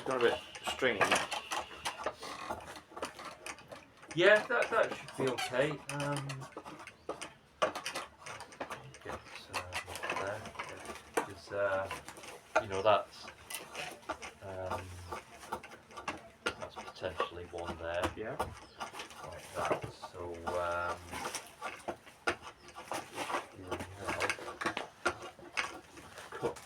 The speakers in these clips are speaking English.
gone a bit stringy. Yeah, that should be okay. Get there, because you know that's potentially one there. Yeah. Like that. So here now, cut.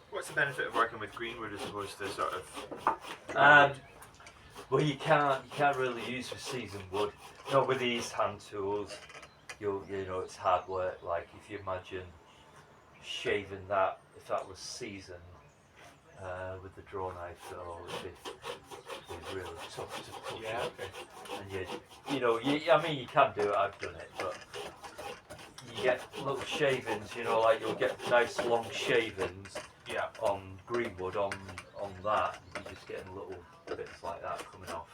What's the benefit of working with greenwood as opposed to sort of? Well, you can't really use for seasoned wood. No, with these hand tools, you know it's hard work. Like if you imagine shaving that, if that was seasoned with the draw knife, though, it'd be really tough to cut. Yeah. Okay. And I mean, you can do it. I've done it, but you get little shavings. You know, like you'll get nice long shavings. Yeah. On greenwood, on that, you're just getting little bits like that coming off.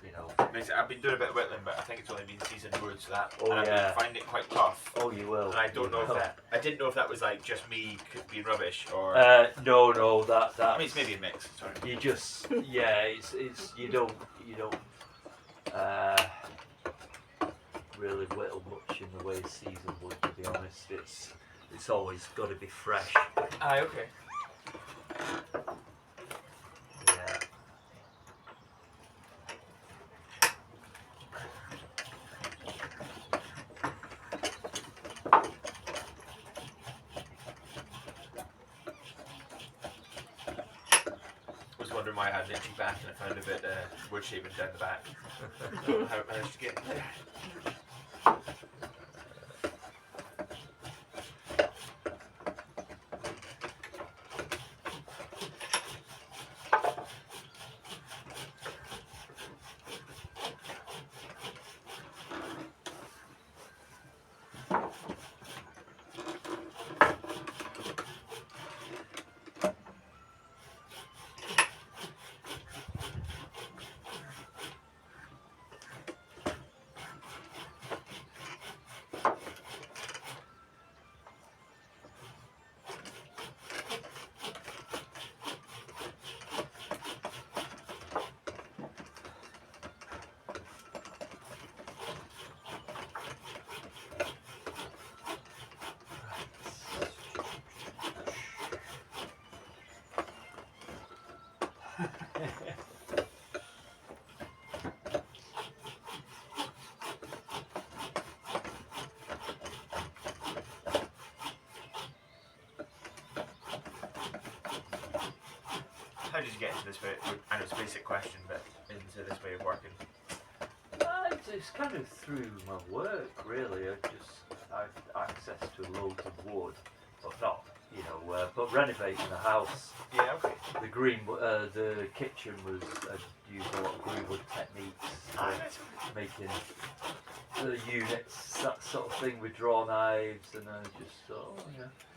You know. I've been doing a bit of whittling, but I think it's only been seasoned wood, so that Oh, and yeah. I've been finding it quite tough. Oh, you will. And I don't know if that. I didn't know if that was like just me being rubbish or. No, that. I mean, it's maybe a mix. Sorry. You just it's you don't really whittle much in the way of seasoned wood. To be honest, it's always got to be fresh. Aye, okay. Yeah. I was wondering why I had an itchy back and I found a bit wood shaving down the back. I don't know how it managed to get there. get into this way? I know it's a basic question, but into this way of working. It's kind of through my work, really. I've access to loads of wood, but not, but renovating the house. Yeah, okay. The kitchen was used a lot of greenwood techniques, making the units, that sort of thing, with draw knives, and I just thought,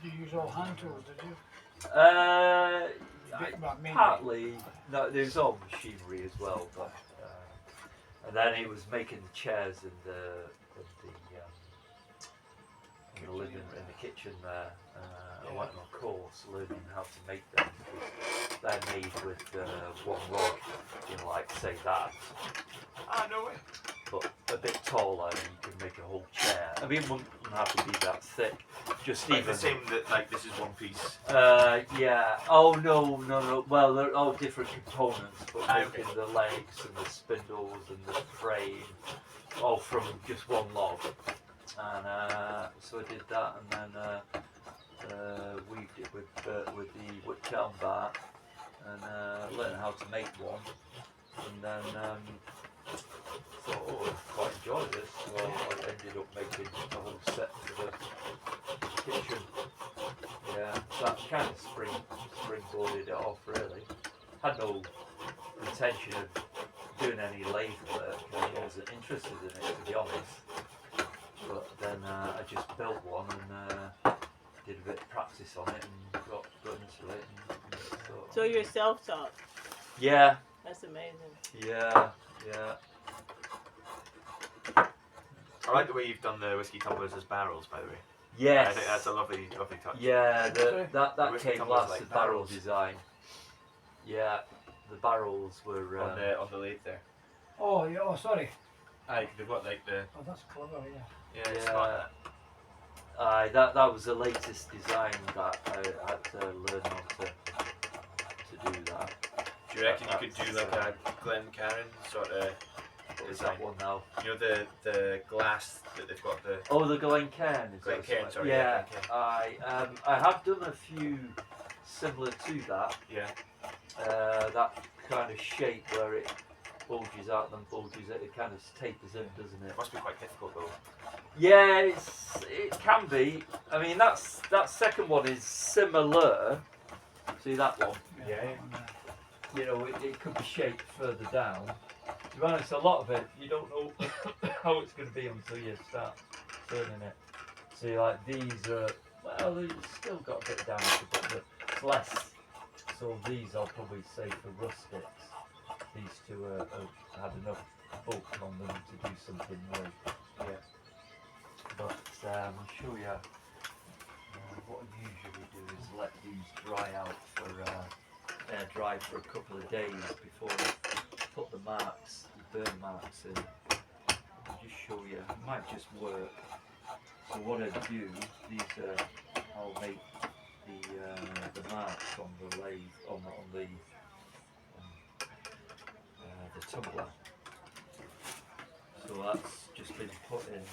Did you use all hand tools, did you? Partly, no, there's all machinery as well, but and then it was making the chairs in the living in the kitchen there. I went on a course learning how to make them, because they're made with one rod, like say that. Ah, no way. But a bit taller, and you can make a whole chair. I mean, it wouldn't have to be that thick. Just Like even the same that, like, this is one piece. yeah. Oh no. Well, they're all different components, but making the legs and the spindles and the frame, all from just one log. And so I did that, and then weaved it with the wood charm bar, and learned how to make one, and then thought, I quite enjoy this, so I ended up making a whole set for the kitchen. Yeah, so that kind of springboarded it off, really. Had no intention of doing any lathe work, I wasn't interested in it, to be honest. But then I just built one and did a bit of practice on it and got into it. So you're self-taught? Yeah. That's amazing. Yeah. I like the way you've done the whiskey tumblers as barrels, by the way. Yes. I think that's a lovely touch. Yeah, that whiskey came tumblers last, like the barrel barrels. design. Yeah, the barrels were... on the lathe there. Oh, yeah, oh, sorry. They've got like the... Oh, that's clever, yeah. Yeah, it's Yeah. not That was the latest design that I had to learn how to do that. Do you reckon you could do like a Glencairn sort of What is design? that one now? You know the glass that they've got the... Oh, the Glencairn. Glencairn, sorry. Yeah, Glencairn. I have done a few similar to that. Yeah. That kind of shape where it bulges out and bulges it kind of tapers in, doesn't it? It must be quite difficult though. Yeah, it can be. I mean, that second one is similar. See that one? Yeah. It could be shaped further down. To be honest, a lot of it you don't know how it's going to be until you start turning it. See, like these are, well, they've still got a bit of damage, but it's less. So these I'll probably say for rustics. These two had enough bulk on them to do something with. Yeah. But I'll show you. What I usually do is let these dry out for air dry for a couple of days before I put the marks, the burn marks in. I'll just show you. It might just work. So what I do, I'll make the marks on the lathe on the tumbler. So that's just been put in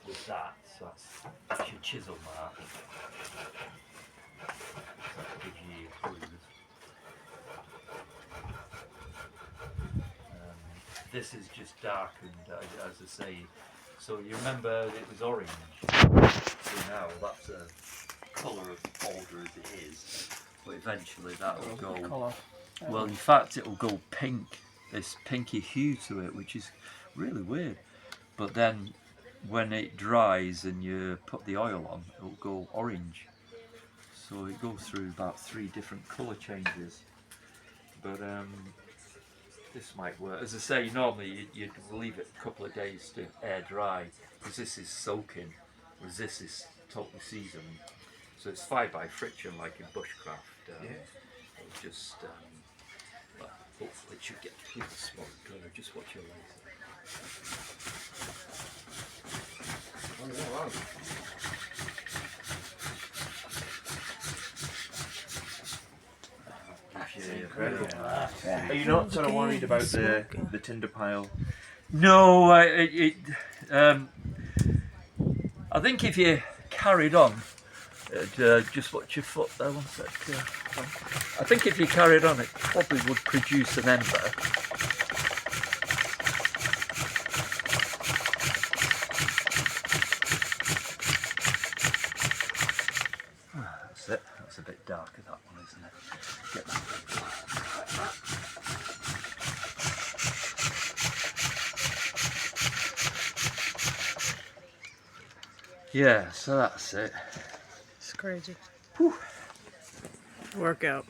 with that. So that's your chisel mark. So that gives you your groove. This is just darkened, as I say. So you remember it was orange. So now that's a colour of powder as it is. But eventually that will go. Well, in fact, it will go pink. This pinky hue to it, which is really weird. But then, when it dries and you put the oil on, it will go orange. So it goes through about 3 different colour changes. But this might work. As I say, normally you'd leave it a couple of days to air dry, because this is soaking, whereas this is totally seasoned. So it's fired by friction, like in bushcraft. It'll just, well, hopefully it should get a little smoke. Just watch your legs. Are you not sort of worried about the tinder pile? No, I think if you carried on Just watch your foot there one sec. I think if you carried on it probably would produce an ember. That's it. That's a bit darker, that one, isn't it? Get that. Yeah, so that's it. It's crazy. Whew. Workout.